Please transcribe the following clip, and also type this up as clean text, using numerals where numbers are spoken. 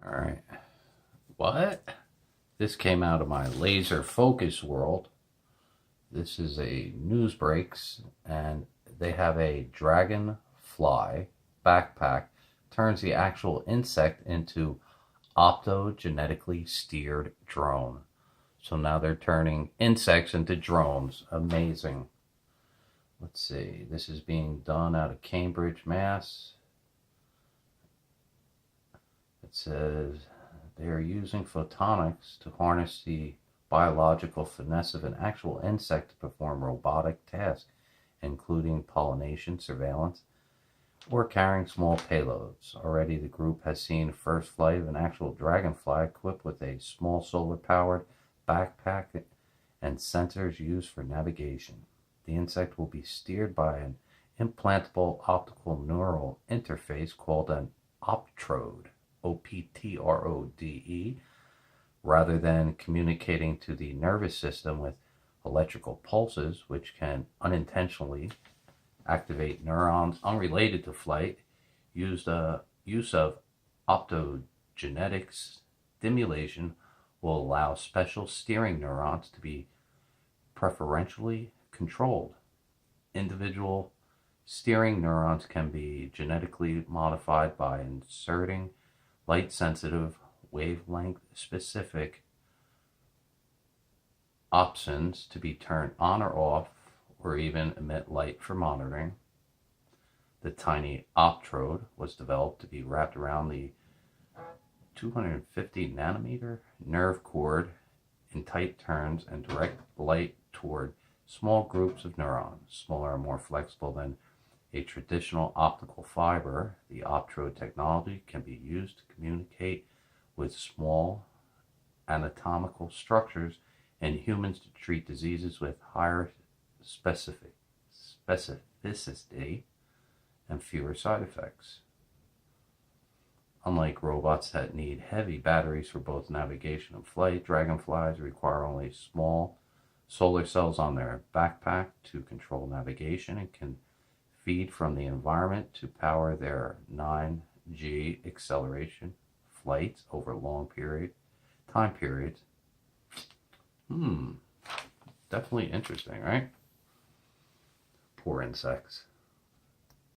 All right. What? This came out of my laser focus world. This is a news breaks, and they have a dragonfly backpack turns the actual insect into optogenetically steered drone. So now they're turning insects into drones. Amazing. Let's see. This is being done out of Cambridge, Mass. It says they are using photonics to harness the biological finesse of an actual insect to perform robotic tasks, including pollination, surveillance, or carrying small payloads. Already, the group has seen first flight of an actual dragonfly equipped with a small solar-powered backpack and sensors used for navigation. The insect will be steered by an implantable optical neural interface called an optrode, OPTRODE, rather than communicating to the nervous system with electrical pulses, which can unintentionally activate neurons unrelated to flight. Use of optogenetics stimulation will allow special steering neurons to be preferentially controlled. Individual steering neurons can be genetically modified by inserting light-sensitive, wavelength-specific opsons to be turned on or off, or even emit light for monitoring. The tiny optrode was developed to be wrapped around the 250 nanometer nerve cord in tight turns and direct light toward small groups of neurons. Smaller and more flexible than a traditional optical fiber, the optrode technology can be used to communicate with small anatomical structures in humans to treat diseases with higher specificity and fewer side effects. Unlike robots that need heavy batteries for both navigation and flight, dragonflies require only small solar cells on their backpack to control navigation and can feed from the environment to power their 9G acceleration flights over long time periods. Definitely interesting, right? Poor insects.